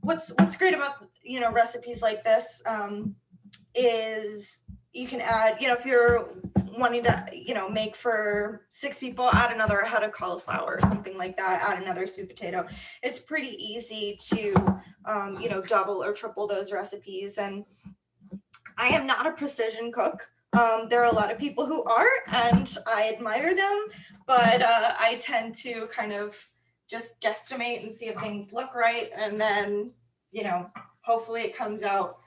what's great about, you know, recipes like this is you can add, you know, if you're wanting to, you know, make for 6 people, add another head of cauliflower or something like that, add another sweet potato. It's pretty easy to, you know, double or triple those recipes. And I am not a precision cook. There are a lot of people who are, and I admire them, but I tend to kind of just guesstimate and see if things look right, and then, you know, hopefully it comes out.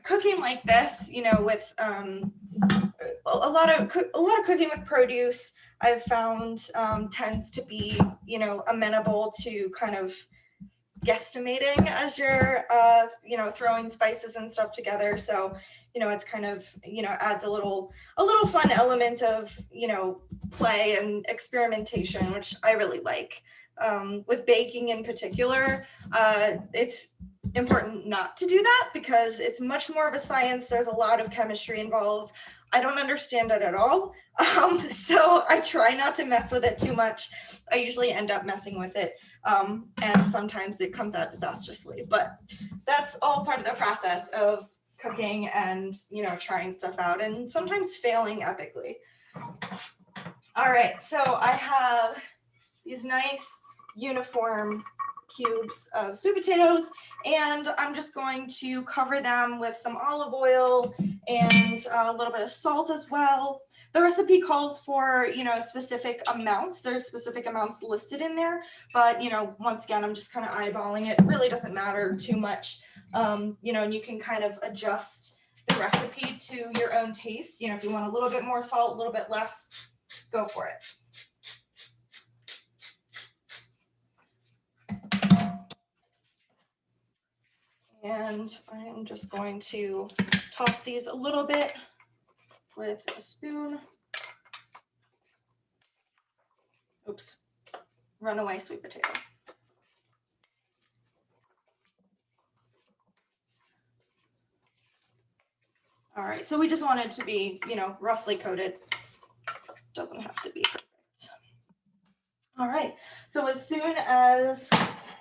Cooking like this, you know, with a lot of cooking with produce, I've found tends to be, you know, amenable to kind of guesstimating as you're you know, throwing spices and stuff together. So, you know, it's kind of, you know, adds a little fun element of, you know, play and experimentation, which I really like. With baking in particular, it's important not to do that because it's much more of a science. There's a lot of chemistry involved. I don't understand it at all. So I try not to mess with it too much. I usually end up messing with it. And sometimes it comes out disastrously, but that's all part of the process of cooking and, you know, trying stuff out and sometimes failing epically. All right, so I have these nice uniform cubes of sweet potatoes, and I'm just going to cover them with some olive oil and a little bit of salt as well. The recipe calls for, you know, specific amounts. There's specific amounts listed in there, but, you know, once again, I'm just kind of eyeballing it. It really doesn't matter too much, you know, and you can kind of adjust the recipe to your own taste. You know, if you want a little bit more salt, a little bit less, go for it. And I'm just going to toss these a little bit with a spoon. Oops, runaway sweet potato. All right, so we just want it to be, you know, roughly coated. Doesn't have to be perfect. All right, so as soon as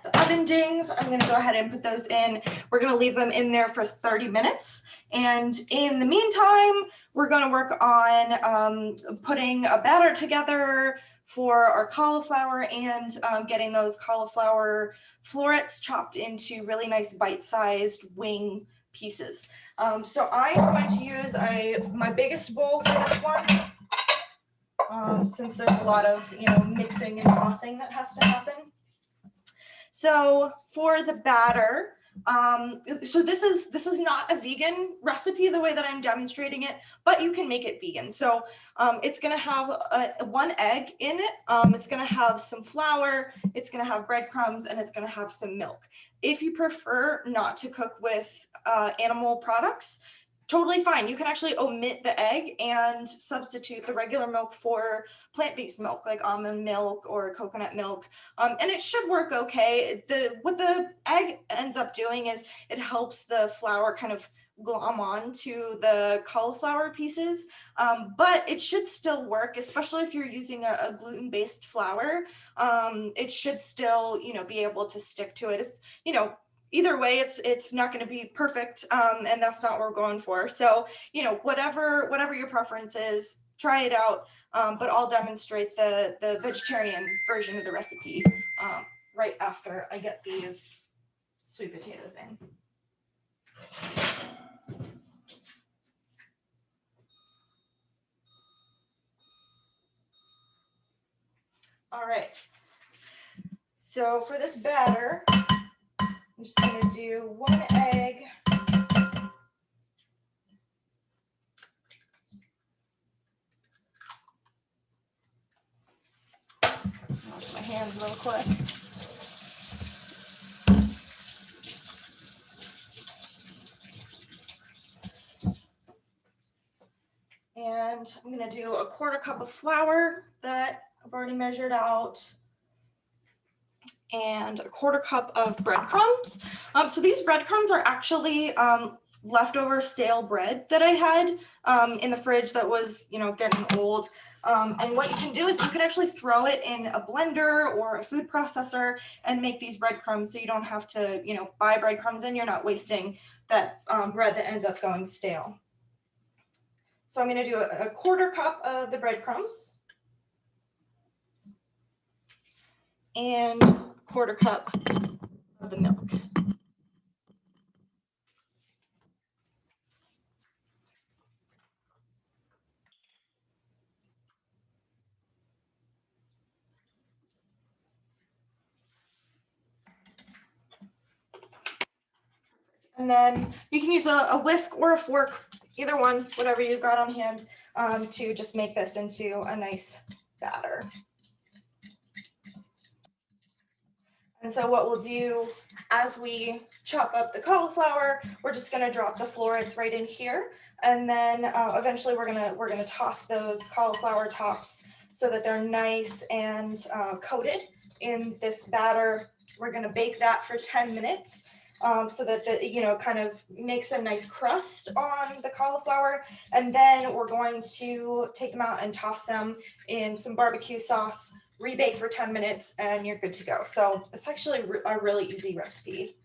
the oven dings, I'm going to go ahead and put those in. We're going to leave them in there for 30 minutes. And in the meantime, we're going to work on putting a batter together for our cauliflower and getting those cauliflower florets chopped into really nice bite-sized wing pieces. So I'm going to use my biggest bowl for this one. Since there's a lot of, you know, mixing and tossing that has to happen. So for the batter, so this is not a vegan recipe the way that I'm demonstrating it, but you can make it vegan. So it's going to have one egg in it. It's going to have some flour, it's going to have breadcrumbs, and it's going to have some milk. If you prefer not to cook with animal products, totally fine. You can actually omit the egg and substitute the regular milk for plant-based milk, like almond milk or coconut milk, and it should work okay. What the egg ends up doing is it helps the flour kind of glom on to the cauliflower pieces, but it should still work, especially if you're using a gluten-based flour. It should still, you know, be able to stick to it. It's, you know, either way, it's not going to be perfect, and that's not what we're going for. So, you know, whatever your preference is, try it out. But I'll demonstrate the vegetarian version of the recipe right after I get these sweet potatoes in. All right. So for this batter, I'm just going to do 1 egg. Wash my hands real quick. And I'm going to do a 1/4 cup of flour that I've already measured out, and a 1/4 cup of breadcrumbs. So these breadcrumbs are actually leftover stale bread that I had in the fridge that was, you know, getting old. And what you can do is you can actually throw it in a blender or a food processor and make these breadcrumbs, so you don't have to, you know, buy breadcrumbs, and you're not wasting that bread that ends up going stale. So I'm going to do a 1/4 cup of the breadcrumbs and 1/4 cup of the milk. And then you can use a whisk or a fork, either one, whatever you've got on hand, to just make this into a nice batter. And so what we'll do as we chop up the cauliflower, we're just going to drop the florets right in here, and then eventually we're gonna toss those cauliflower tops so that they're nice and coated in this batter. We're going to bake that for 10 minutes. So that the, you know, kind of makes a nice crust on the cauliflower, and then we're going to take them out and toss them in some barbecue sauce, rebake for 10 minutes, and you're good to go. So it's actually a really easy recipe.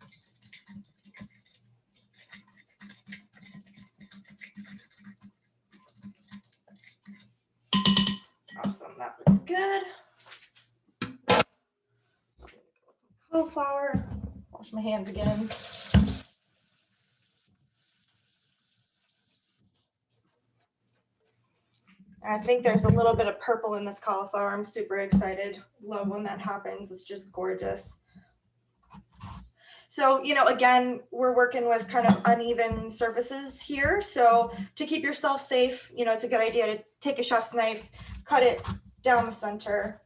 Awesome, that looks good. So cauliflower, wash my hands again. And I think there's a little bit of purple in this cauliflower. I'm super excited. Love when that happens. It's just gorgeous. So, you know, again, we're working with kind of uneven surfaces here. So to keep yourself safe, you know, it's a good idea to take a chef's knife, cut it down the center,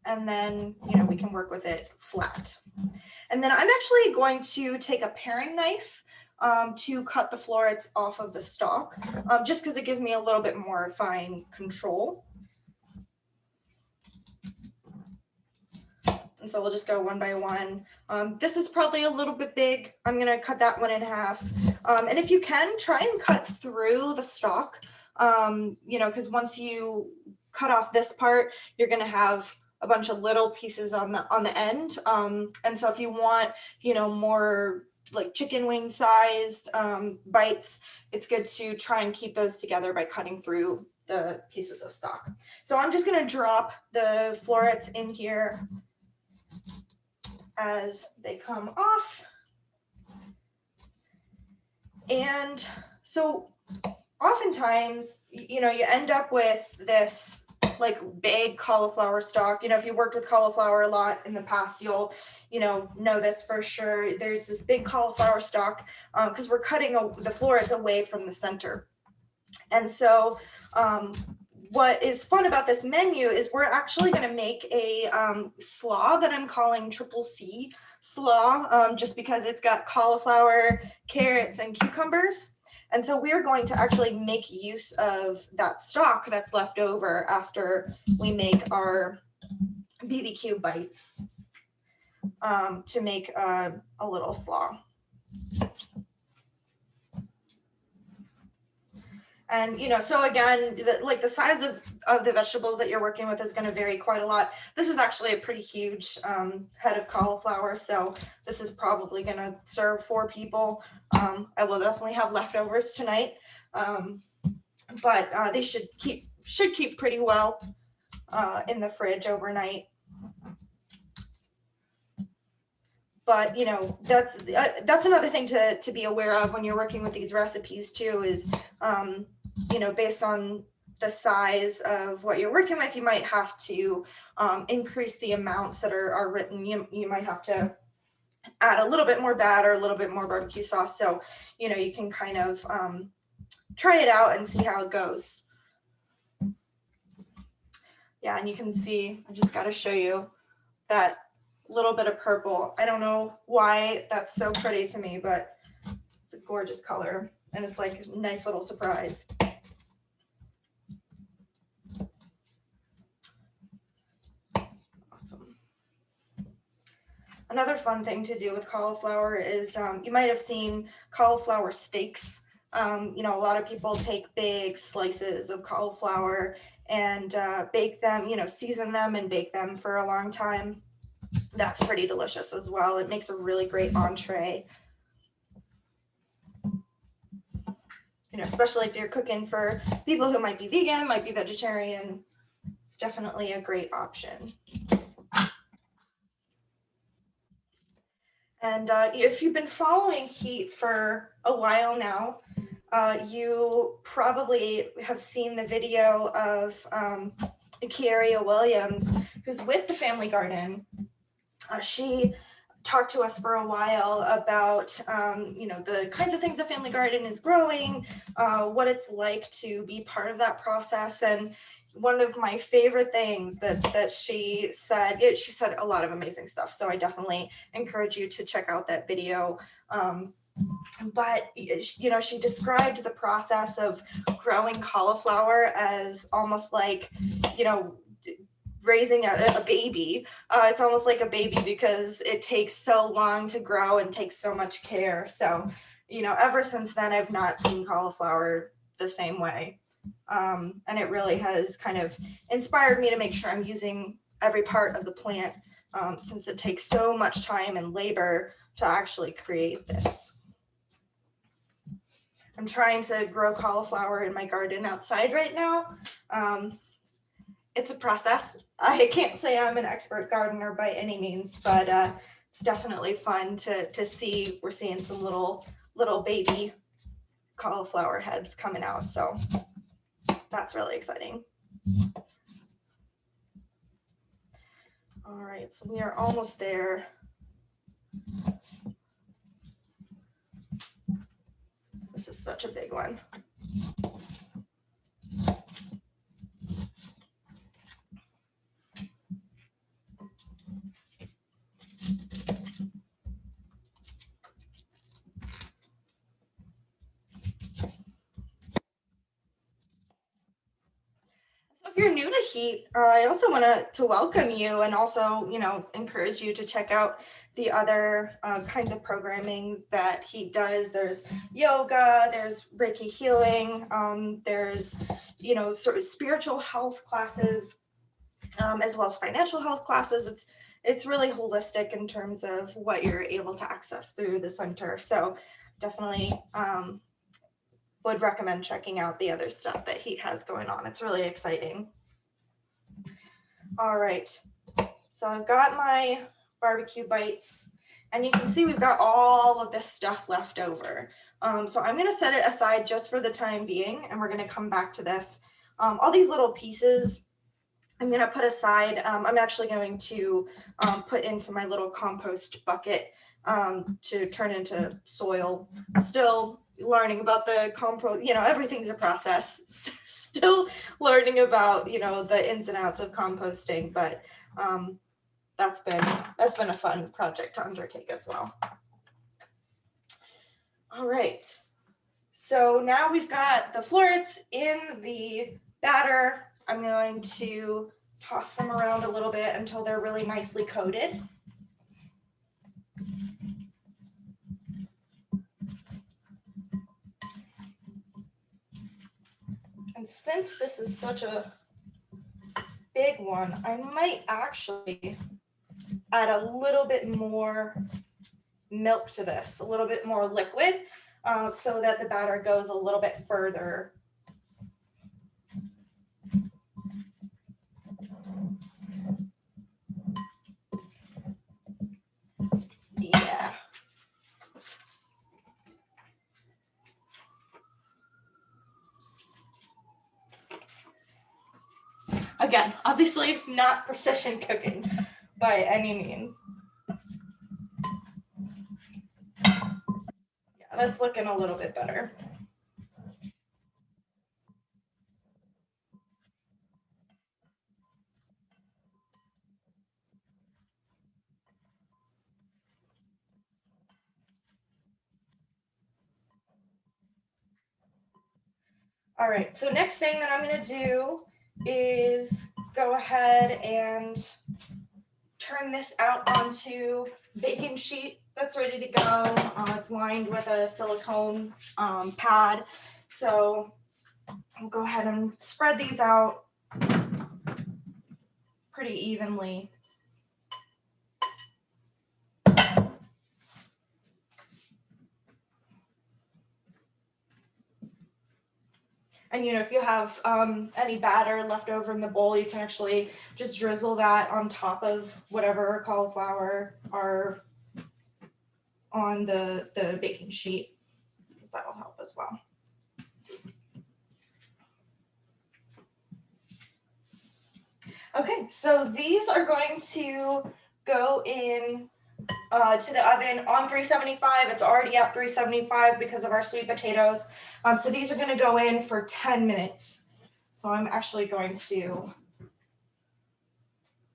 and then, you know, we can work with it flat. And then I'm actually going to take a paring knife to cut the florets off of the stalk, just because it gives me a little bit more fine control. And so we'll just go one by one. This is probably a little bit big. I'm gonna cut that one in half. And if you can, try and cut through the stalk, you know, because once you cut off this part, you're gonna have a bunch of little pieces on the end. And so if you want, you know, more like chicken wing sized bites, it's good to try and keep those together by cutting through the pieces of stalk. So I'm just gonna drop the florets in here as they come off. And so oftentimes, you know, you end up with this like big cauliflower stalk. You know, if you worked with cauliflower a lot in the past, you'll, you know this for sure. There's this big cauliflower stalk because we're cutting the florets away from the center. And so what is fun about this menu is we're actually going to make a slaw that I'm calling Triple C slaw, just because it's got cauliflower, carrots, and cucumbers. And so we're going to actually make use of that stock that's left over after we make our BBQ bites to make a little slaw. And, you know, so again, the size of the vegetables that you're working with is going to vary quite a lot. This is actually a pretty huge head of cauliflower, so this is probably going to serve 4 people. I will definitely have leftovers tonight, but they should keep pretty well in the fridge overnight. But, you know, that's another thing to be aware of when you're working with these recipes too, is you know, based on the size of what you're working with, you might have to increase the amounts that are written. You might have to add a little bit more batter, a little bit more barbecue sauce. So, you know, you can kind of try it out and see how it goes. Yeah, and you can see, I just got to show you that little bit of purple. I don't know why that's so pretty to me, but it's a gorgeous color, and it's like a nice little surprise. Another fun thing to do with cauliflower is you might have seen cauliflower steaks. You know, a lot of people take big slices of cauliflower and bake them, you know, season them and bake them for a long time. That's pretty delicious as well. It makes a really great entree. You know, especially if you're cooking for people who might be vegan, might be vegetarian, it's definitely a great option. And if you've been following H.E.A.T for a while now, you probably have seen the video of Kiaria Williams, who's with the Family Garden. She talked to us for a while about you know, the kinds of things the Family Garden is growing, what it's like to be part of that process. And one of my favorite things that she said a lot of amazing stuff, so I definitely encourage you to check out that video. But you know, she described the process of growing cauliflower as almost like, you know, raising a baby. It's almost like a baby because it takes so long to grow and takes so much care. So, you know, ever since then, I've not seen cauliflower the same way. And it really has kind of inspired me to make sure I'm using every part of the plant, since it takes so much time and labor to actually create this. I'm trying to grow cauliflower in my garden outside right now. It's a process. I can't say I'm an expert gardener by any means, but it's definitely fun to see. We're seeing some little baby cauliflower heads coming out, so that's really exciting. All right, so we are almost there. This is such a big one. If you're new to H.E.A.T, I also want to welcome you and also, you know, encourage you to check out the other kinds of programming that H.E.A.T does. There's yoga, there's Reiki healing, there's, you know, sort of spiritual health classes, as well as financial health classes. It's really holistic in terms of what you're able to access through the center. So definitely would recommend checking out the other stuff that H.E.A.T has going on. It's really exciting. All right, so I've got my barbecue bites, and you can see we've got all of this stuff left over. So I'm gonna set it aside just for the time being, and we're gonna come back to this. All these little pieces I'm gonna put aside. I'm actually going to put into my little compost bucket to turn into soil. Still learning about the compost, you know, everything's a process. Still learning about, you know, the ins and outs of composting, but that's been a fun project to undertake as well. All right, so now we've got the florets in the batter. I'm going to toss them around a little bit until they're really nicely coated. And since this is such a big one, I might actually add a little bit more milk to this, a little bit more liquid, so that the batter goes a little bit further. Yeah. Again, obviously not precision cooking by any means. Yeah, that's looking a little bit better. All right, so next thing that I'm gonna do is go ahead and turn this out onto baking sheet that's ready to go. It's lined with a silicone pad. So I'll go ahead and spread these out pretty evenly. And if you have any batter left over in the bowl, you can actually just drizzle that on top of whatever cauliflower are on the baking sheet, because that will help as well. Okay, so these are going to go in to the oven on 375. It's already at 375 because of our sweet potatoes. So these are going to go in for 10 minutes. So I'm actually going to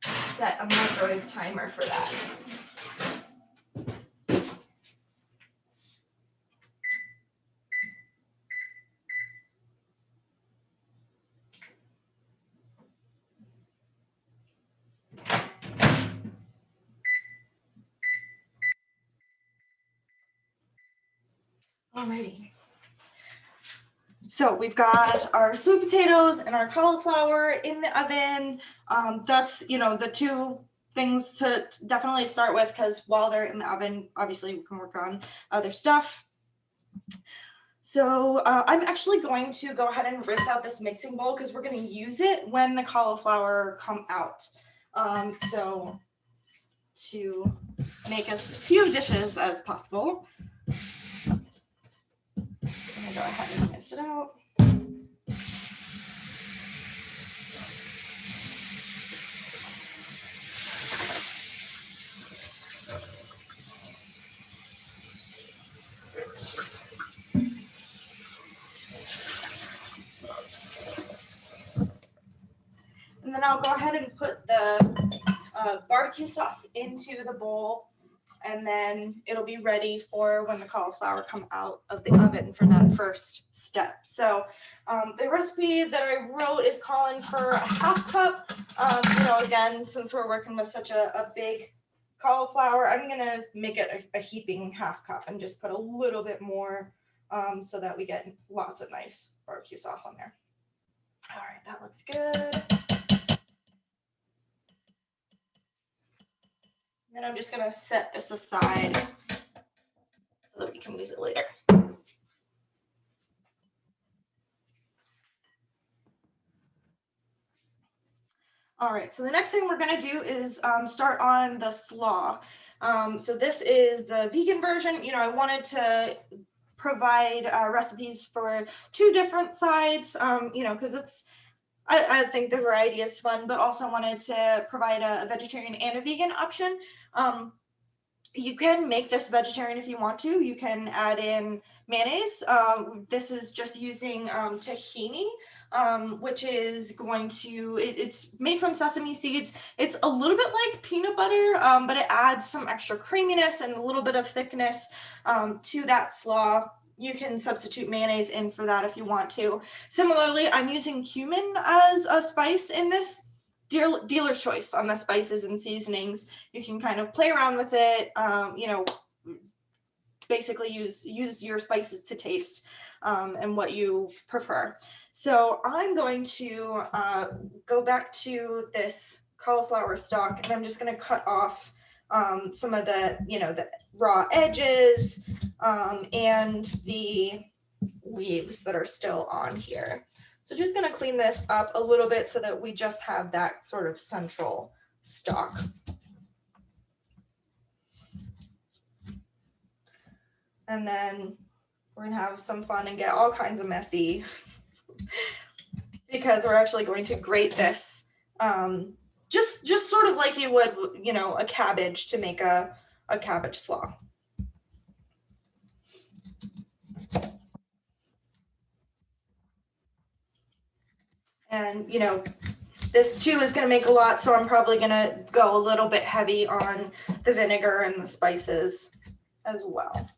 set a microwave timer for that. Alrighty. So we've got our sweet potatoes and our cauliflower in the oven. That's, the two things to definitely start with, because while they're in the oven, obviously we can work on other stuff. So I'm actually going to go ahead and rinse out this mixing bowl, because we're going to use it when the cauliflower come out. So to make as few dishes as possible, I'm going to go ahead and rinse it out. And then I'll go ahead and put the barbecue sauce into the bowl, and then it'll be ready for when the cauliflower come out of the oven for that first step. So the recipe that I wrote is calling for a half cup. Again, since we're working with such a big cauliflower, I'm gonna make it a heaping half cup and just put a little bit more so that we get lots of nice barbecue sauce on there. All right, that looks good. Then I'm just gonna set this aside so that we can use it later. All right, so the next thing we're gonna do is start on the slaw. So this is the vegan version. I wanted to provide recipes for two different sides, because I think the variety is fun, but also wanted to provide a vegetarian and a vegan option. You can make this vegetarian if you want to. You can add in mayonnaise. This is just using tahini, which is it's made from sesame seeds. It's a little bit like peanut butter, but it adds some extra creaminess and a little bit of thickness to that slaw. You can substitute mayonnaise in for that if you want to. Similarly, I'm using cumin as a spice in this. Dealer's choice on the spices and seasonings. You can kind of play around with it, basically use your spices to taste and what you prefer. So I'm going to go back to this cauliflower stalk, and I'm just going to cut off some of the raw edges and the leaves that are still on here. So just going to clean this up a little bit so that we just have that sort of central stalk. And then we're going to have some fun and get all kinds of messy because we're actually going to grate this just sort of like you would, a cabbage to make a cabbage slaw. And, this too is going to make a lot, so I'm probably going to go a little bit heavy on the vinegar and the spices as well.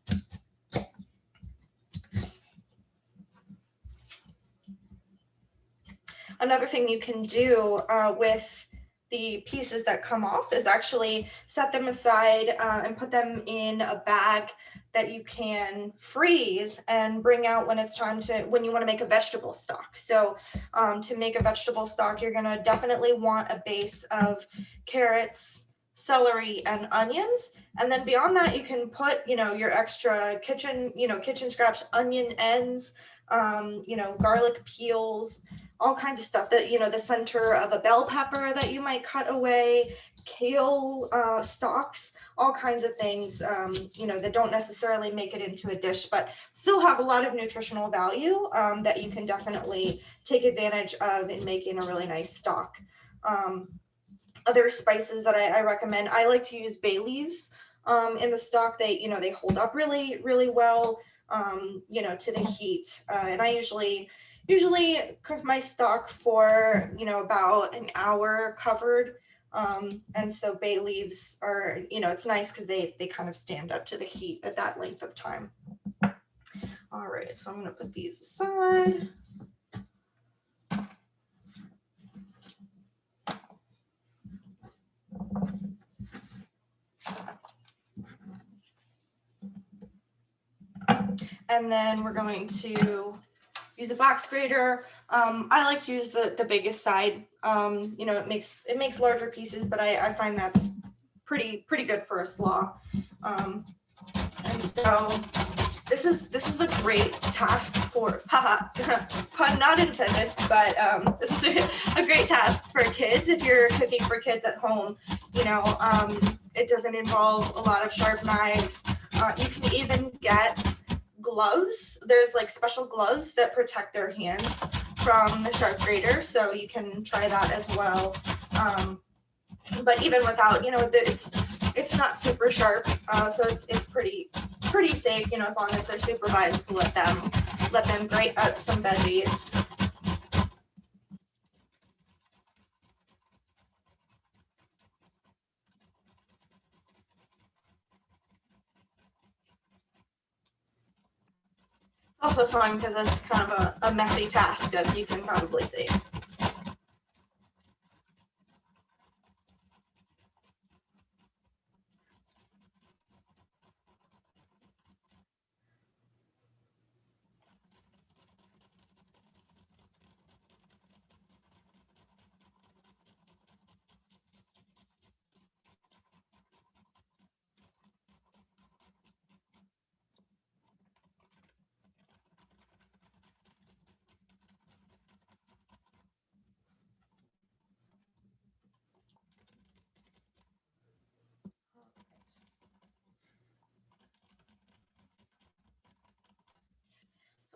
Another thing you can do with the pieces that come off is actually set them aside and put them in a bag that you can freeze and bring out when it's time to, when you want to make a vegetable stock. So to make a vegetable stock, you're going to definitely want a base of carrots, celery, and onions. And then beyond that, you can put, your extra kitchen, kitchen scraps, onion ends, garlic peels, all kinds of stuff that, the center of a bell pepper that you might cut away, kale stalks, all kinds of things, that don't necessarily make it into a dish, but still have a lot of nutritional value that you can definitely take advantage of in making a really nice stock. Other spices that I recommend, I like to use bay leaves in the stock. They hold up really, really well, to the heat. And I usually cook my stock for, about an hour covered. And so bay leaves are, it's nice because they kind of stand up to the heat at that length of time. All right, so I'm gonna put these aside. And then we're going to use a box grater. I like to use the biggest side. It makes larger pieces, but I find that's pretty good for a slaw. And so this is a great task for, pun not intended, but this is a great task for kids if you're cooking for kids at home. It doesn't involve a lot of sharp knives. You can even get gloves. There's like special gloves that protect their hands from the sharp grater, so you can try that as well. But even without, it's not super sharp, so it's pretty safe, as long as they're supervised to let them grate up some veggies. It's also fun because it's kind of a messy task, as you can probably see.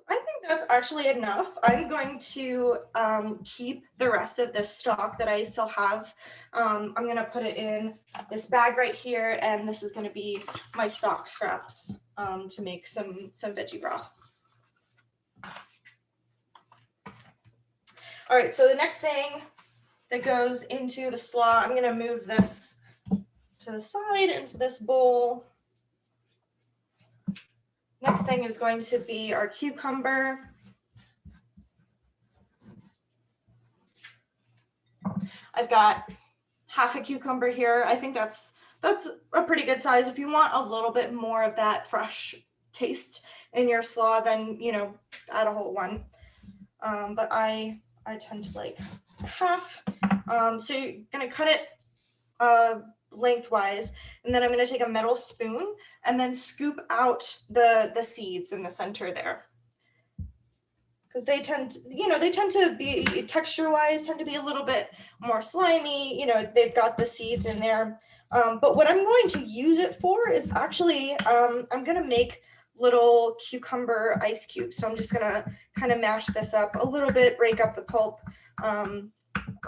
I think that's actually enough. I'm going to keep the rest of this stock that I still have. I'm going to put it in this bag right here, and this is going to be my stock scraps to make some veggie broth. All right, so the next thing that goes into the slaw, I'm going to move this to the side into this bowl. Next thing is going to be our cucumber. I've got half a cucumber here. I think that's a pretty good size. If you want a little bit more of that fresh taste in your slaw, then add a whole one. But I tend to like half. So you're gonna cut it lengthwise, and then I'm gonna take a metal spoon and then scoop out the seeds in the center there, because they tend to be, texture-wise, tend to be a little bit more slimy. They've got the seeds in there. But what I'm going to use it for is actually, I'm gonna make little cucumber ice cubes. So I'm just gonna kind of mash this up a little bit, break up the pulp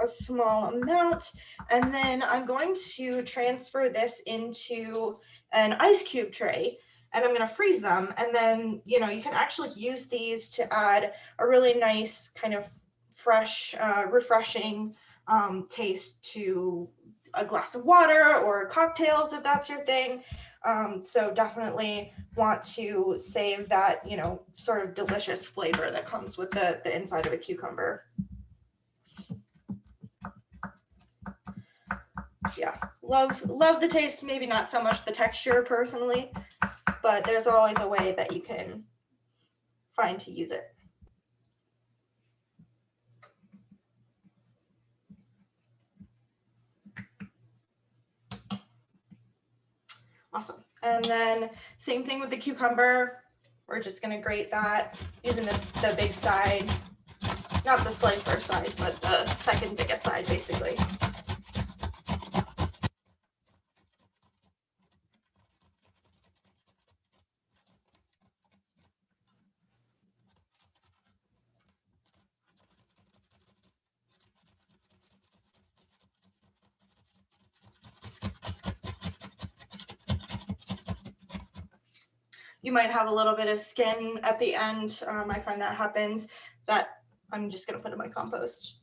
a small amount, and then I'm going to transfer this into an ice cube tray, and I'm going to freeze them. And then, you can actually use these to add a really nice kind of fresh, refreshing taste to a glass of water or cocktails, if that's your thing. So definitely want to save that, sort of delicious flavor that comes with the inside of a cucumber. yeah, love the taste, maybe not so much the texture personally, but there's always a way that you can find to use it. Awesome. And then same thing with the cucumber. We're just gonna grate that using the big side, not the slicer side, but the second biggest side basically. You might have a little bit of skin at the end. I find that happens. That I'm just gonna put in my compost.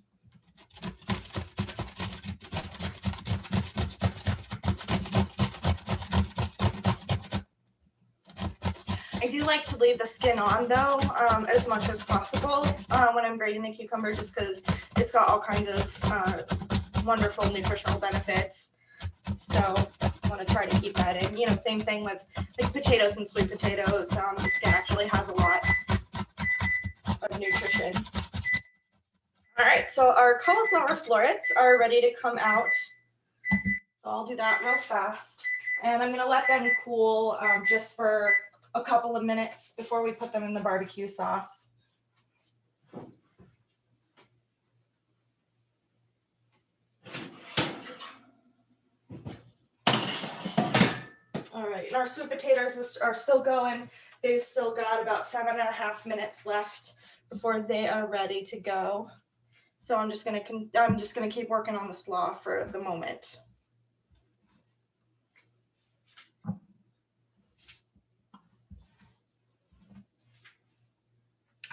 I do like to leave the skin on though, as much as possible when I'm grating the cucumber, just because it's got all kinds of wonderful nutritional benefits. So I want to try to keep that in. You know, same thing with like potatoes and sweet potatoes. The skin actually has a lot of nutrition. All right, so our cauliflower florets are ready to come out. So I'll do that real fast. And I'm gonna let them cool just for a couple of minutes before we put them in the barbecue sauce. All right, and our sweet potatoes are still going. They've still got about 7.5 minutes left before they are ready to go. So I'm just gonna keep working on the slaw for the moment.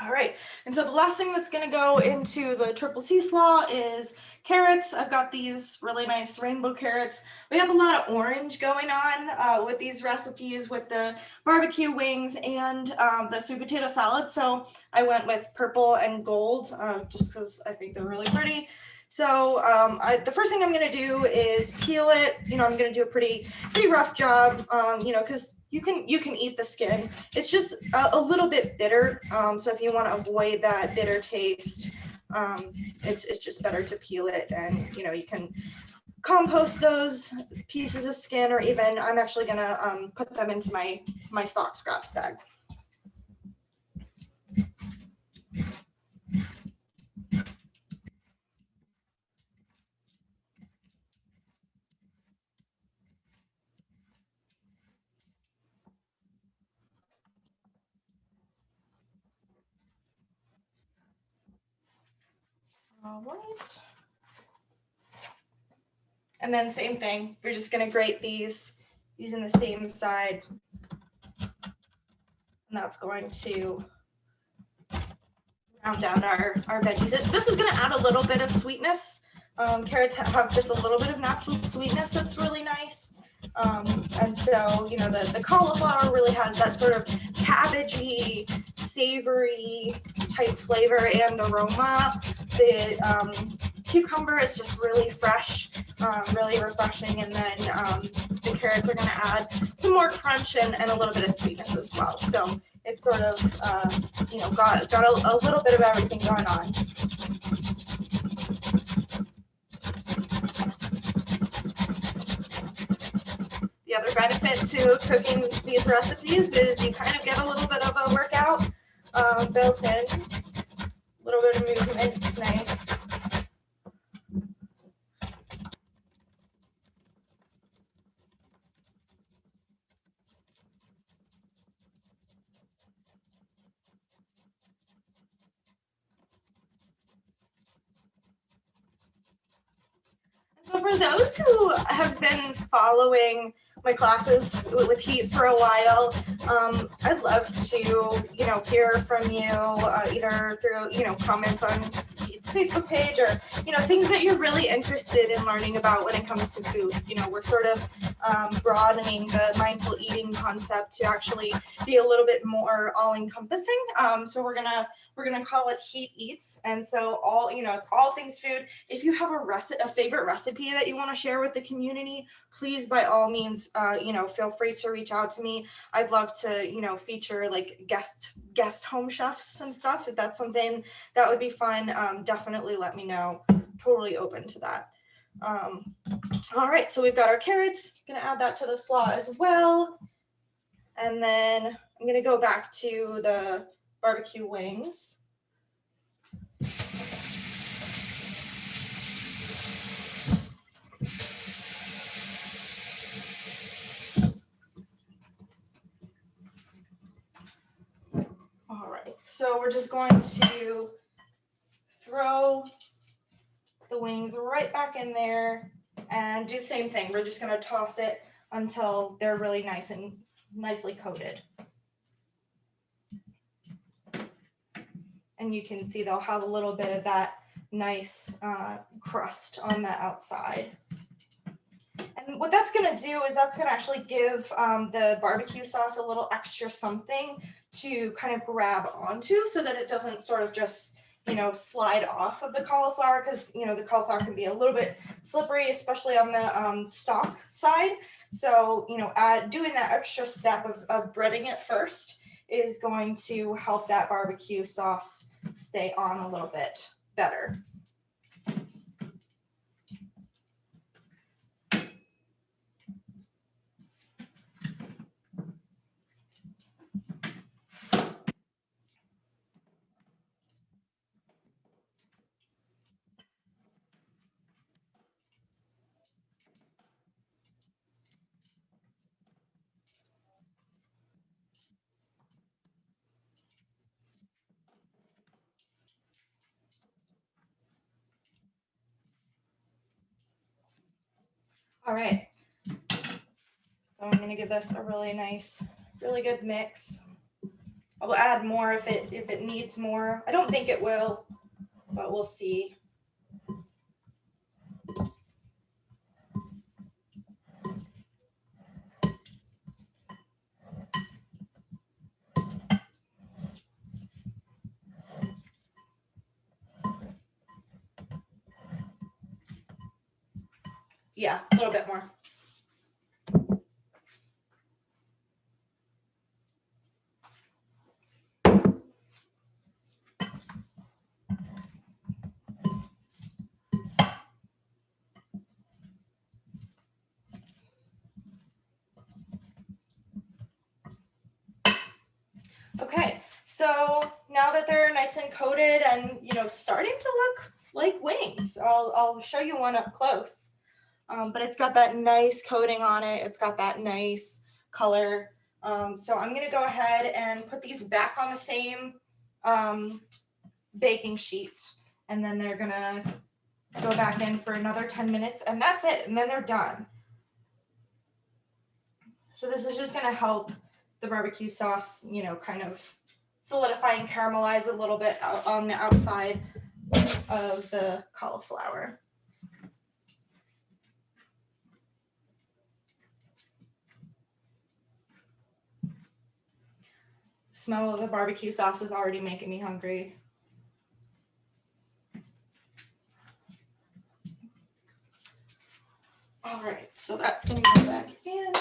All right, and so the last thing that's gonna go into the triple C slaw is carrots. I've got these really nice rainbow carrots. We have a lot of orange going on with these recipes with the barbecue wings and the sweet potato salad. So I went with purple and gold just because I think they're really pretty. So the first thing I'm gonna do is peel it. You know, I'm gonna do a pretty rough job, you know, because you can eat the skin. It's just a little bit bitter. So if you want to avoid that bitter taste, it's just better to peel it, and you know, you can compost those pieces of skin, or even I'm actually gonna put them into my stock scraps bag. All right. And then same thing, we're just gonna grate these using the same side. And that's going to round down our veggies. This is gonna add a little bit of sweetness. Carrots have just a little bit of natural sweetness that's really nice. And so, you know, the cauliflower really has that sort of cabbagey, savory type flavor and aroma. The cucumber is just really fresh, really refreshing. And then the carrots are going to add some more crunch and a little bit of sweetness as well. So it's sort of, you know, got a little bit of everything going on. The other benefit to cooking these recipes is you kind of get a little bit of a workout built in, a little bit of movement. It's nice. So for those who have been following my classes with H.E.A.T for a while, I'd love to, you know, hear from you either through, you know, comments on H.E.A.T's Facebook page, or, you know, things that you're really interested in learning about when it comes to food. You know, we're sort of broadening the mindful eating concept to actually be a little bit more all-encompassing. So we're gonna call it H.E.A.T, and so all, you know, it's all things food. If you have a favorite recipe that you want to share with the community, please by all means, you know, feel free to reach out to me. I'd love to, you know, feature like guest home chefs and stuff. If that's something that would be fun, definitely let me know. Totally open to that. All right, so we've got our carrots. I'm gonna add that to the slaw as well. And then I'm gonna go back to the barbecue wings. All right, so we're just going to throw the wings right back in there and do the same thing. We're just gonna toss it until they're really nice and nicely coated. And you can see they'll have a little bit of that nice crust on the outside. And what that's gonna do is that's gonna actually give the barbecue sauce a little extra something to kind of grab onto so that it doesn't sort of just, you know, slide off of the cauliflower, because, you know, the cauliflower can be a little bit slippery, especially on the stalk side. So, you know, doing that extra step of breading it first is going to help that barbecue sauce stay on a little bit better. All right, so I'm gonna give this a really nice, really good mix. I will add more if it needs more. I don't think it will, but we'll see. Yeah, a little bit more. Okay, so now that they're nice and coated and, you know, starting to look like wings, I'll show you one up close. But it's got that nice coating on it. It's got that nice color. So I'm gonna go ahead and put these back on the same baking sheet, and then they're gonna go back in for another 10 minutes, and that's it, and then they're done. So this is just gonna help the barbecue sauce, you know, kind of solidify and caramelize a little bit out on the outside of the cauliflower. Smell of the barbecue sauce is already making me hungry. All right, so that's gonna go back in.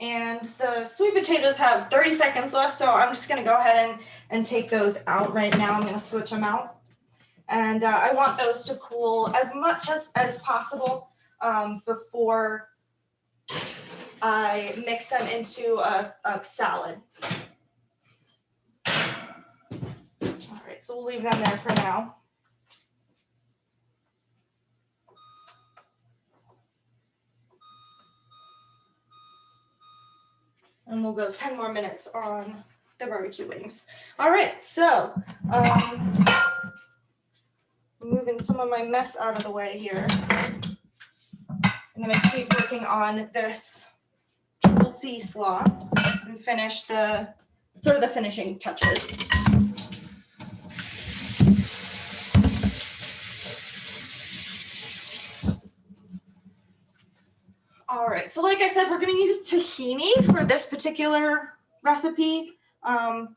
And the sweet potatoes have 30 seconds left, so I'm just gonna go ahead and take those out right now. I'm gonna switch them out. And I want those to cool as much as possible before I mix them into a salad. All right, so we'll leave them there for now. And we'll go 10 more minutes on the barbecue wings. All right, so moving some of my mess out of the way here. I'm gonna keep working on this triple C slaw and finish the sort of the finishing touches. All right, so like I said, we're going to use tahini for this particular recipe.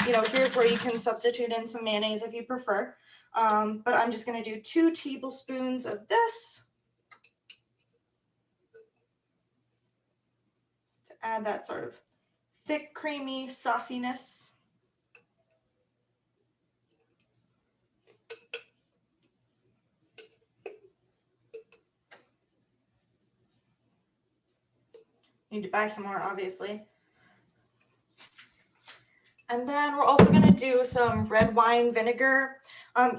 Here's where you can substitute in some mayonnaise if you prefer. But I'm just going to do 2 tablespoons of this to add that sort of thick, creamy sauciness. Need to buy some more, obviously. And then we're also going to do some red wine vinegar.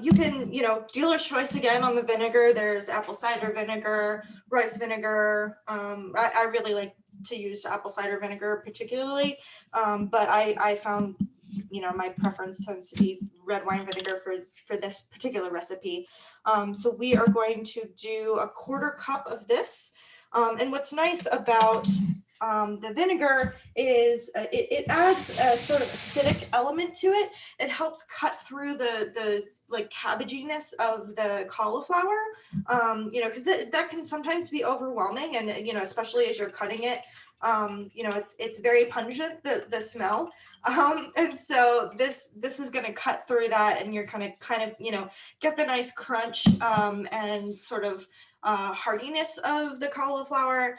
You can, dealer's choice again on the vinegar. There's apple cider vinegar, rice vinegar. I really like to use apple cider vinegar particularly, but I found, my preference tends to be red wine vinegar for this particular recipe. So we are going to do a 1/4 cup of this. And what's nice about the vinegar is it adds a sort of acidic element to it. It helps cut through the like cabbaginess of the cauliflower, because that can sometimes be overwhelming, and especially as you're cutting it, it's very pungent, the smell. And so this is going to cut through that, and you're kind of get the nice crunch and sort of hardiness of the cauliflower,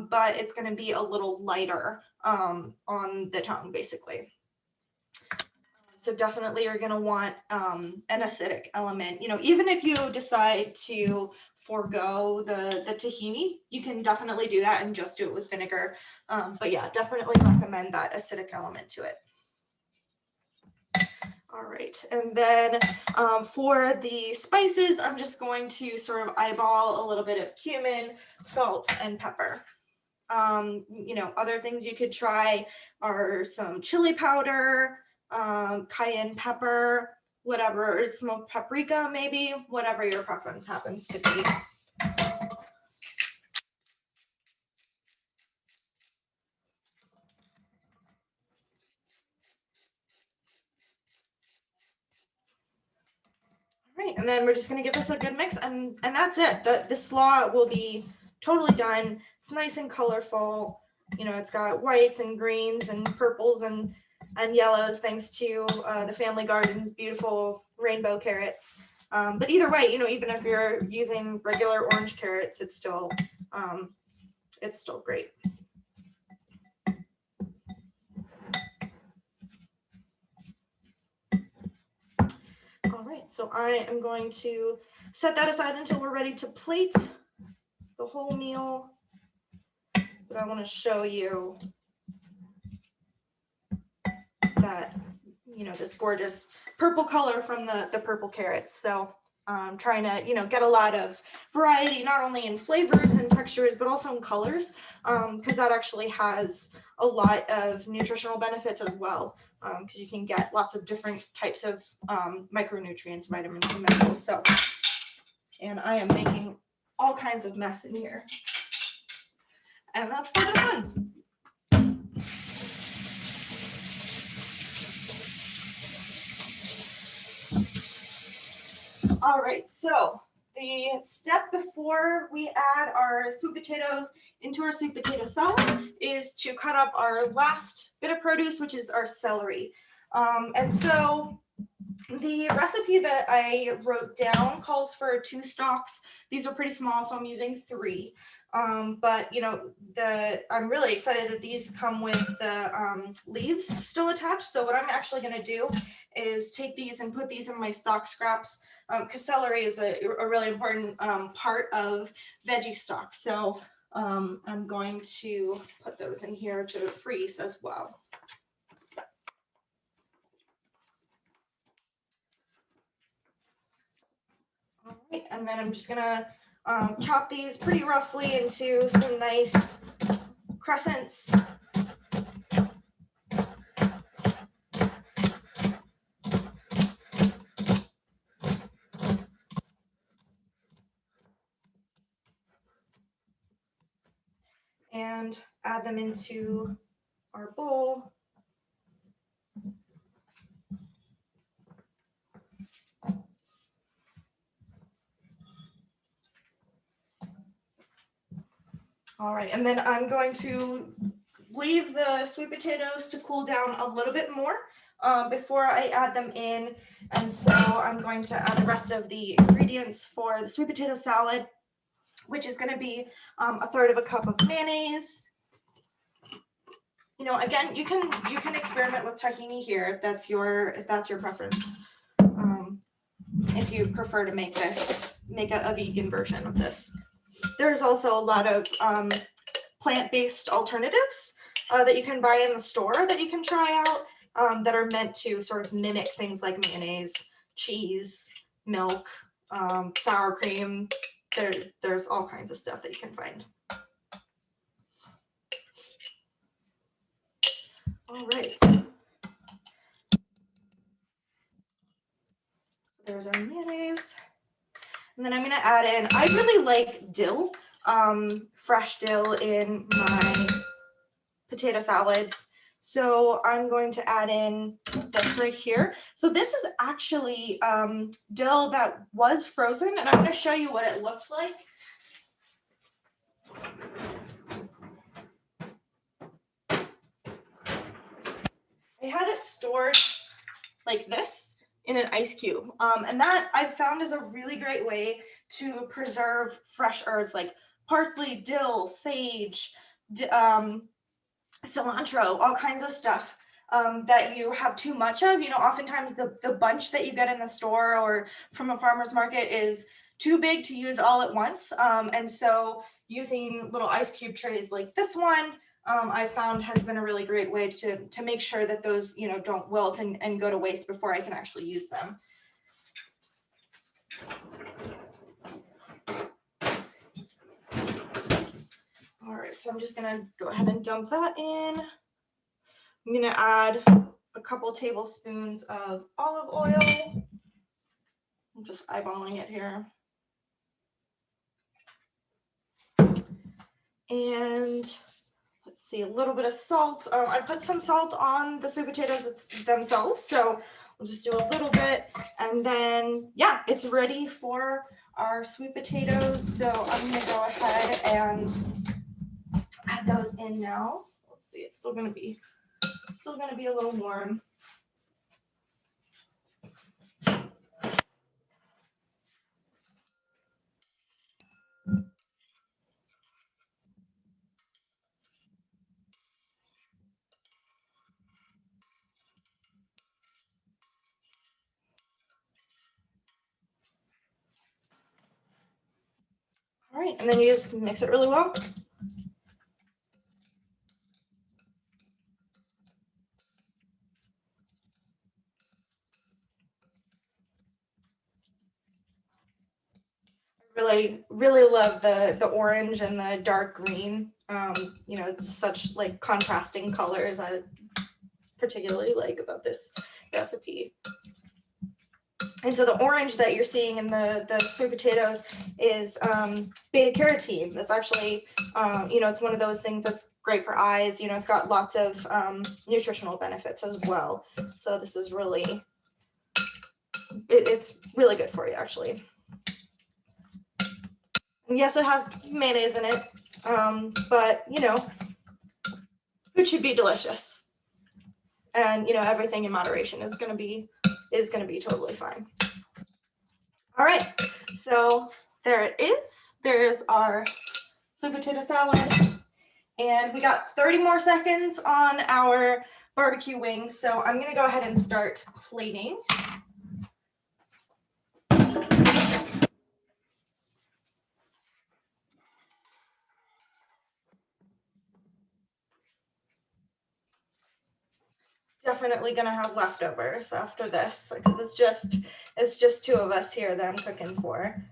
but it's going to be a little lighter on the tongue, basically. So definitely you're going to want an acidic element. Even if you decide to forego the tahini, you can definitely do that and just do it with vinegar. But yeah, definitely recommend that acidic element to it. All right, and then for the spices, I'm just going to sort of eyeball a little bit of cumin, salt, and pepper. Other things you could try are some chili powder, cayenne pepper, whatever, smoked paprika maybe, whatever your preference happens to be. Right, and then we're just gonna give this a good mix, and that's it. The slaw will be totally done. It's nice and colorful. It's got whites and greens and purples and yellows, thanks to the family garden's beautiful rainbow carrots. But either way, even if you're using regular orange carrots, it's still great. All right, so I am going to set that aside until we're ready to plate the whole meal. But I want to show you that, this gorgeous purple color from the purple carrots. So trying to, get a lot of variety, not only in flavors and textures, but also in colors, because that actually has a lot of nutritional benefits as well, because you can get lots of different types of micronutrients, vitamins, and minerals. So, and I am making all kinds of mess in here. And that's part of the fun. All right, so the step before we add our sweet potatoes into our sweet potato salad is to cut up our last bit of produce, which is our celery. And so the recipe that I wrote down calls for 2 stalks. These are pretty small, so I'm using 3. But I'm really excited that these come with the leaves still attached. So what I'm actually going to do is take these and put these in my stock scraps, because celery is a really important part of veggie stock. So I'm going to put those in here to freeze as well. All right, and then I'm just gonna chop these pretty roughly into some nice crescents. And add them into our bowl. All right, and then I'm going to leave the sweet potatoes to cool down a little bit more before I add them in. And so I'm going to add the rest of the ingredients for the sweet potato salad, which is going to be 1/3 of a cup of mayonnaise. You know, again, you can experiment with tahini here if that's your preference. If you prefer to make a vegan version of this. There's also a lot of plant-based alternatives that you can buy in the store that you can try out that are meant to sort of mimic things like mayonnaise, cheese, milk, sour cream. There's all kinds of stuff that you can find. All right. So there's our mayonnaise. And then I'm going to add in, I really like dill, fresh dill in my potato salads. So I'm going to add in this right here. So this is actually dill that was frozen, and I'm going to show you what it looked like. I had it stored like this in an ice cube. And that I've found is a really great way to preserve fresh herbs like parsley, dill, sage, cilantro, all kinds of stuff that you have too much of. You know, oftentimes the bunch that you get in the store or from a farmer's market is too big to use all at once. And so using little ice cube trays like this one, I found has been a really great way to make sure that those, you know, don't wilt and go to waste before I can actually use them. All right, so I'm just gonna go ahead and dump that in. I'm gonna add a couple tablespoons of olive oil. I'm just eyeballing it here. And let's see, a little bit of salt. I put some salt on the sweet potatoes themselves, so we'll just do a little bit. And then, yeah, it's ready for our sweet potatoes. So I'm gonna go ahead and add those in now. Let's see, it's still gonna be a little warm. All right, and then you just mix it really well. Really love the orange and the dark green. You know, it's such like contrasting colors I particularly like about this recipe. And so the orange that you're seeing in the sweet potatoes is beta carotene. That's actually, you know, it's one of those things that's great for eyes. You know, it's got lots of nutritional benefits as well. So this is really, it's really good for you actually. And yes, it has mayonnaise in it, but you know, food should be delicious. And you know, everything in moderation is gonna be totally fine. All right, so there it is. There's our sweet potato salad. And we got 30 more seconds on our barbecue wings. So I'm gonna go ahead and start plating. Definitely gonna have leftovers after this because it's just two of us here that I'm cooking for.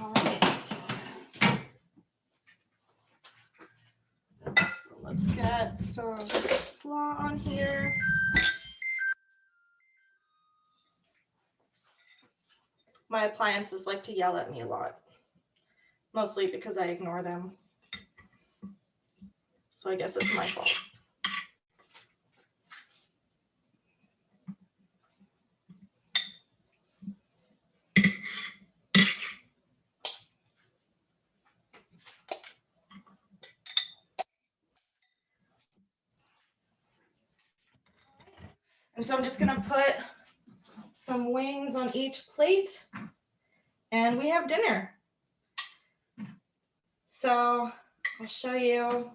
All right. put some slaw on here. My appliances like to yell at me a lot, mostly because I ignore them. So I guess it's my fault. And so I'm just gonna put some wings on each plate and we have dinner. So I'll show you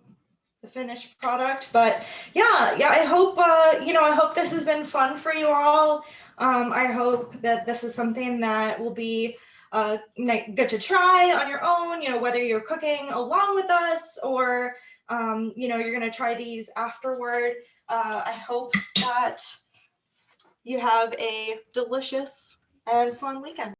the finished product, but yeah, I hope, I hope this has been fun for you all. I hope that this is something that will be good to try on your own, whether you're cooking along with us or, you're gonna try these afterward. I hope that you have a delicious and fun weekend.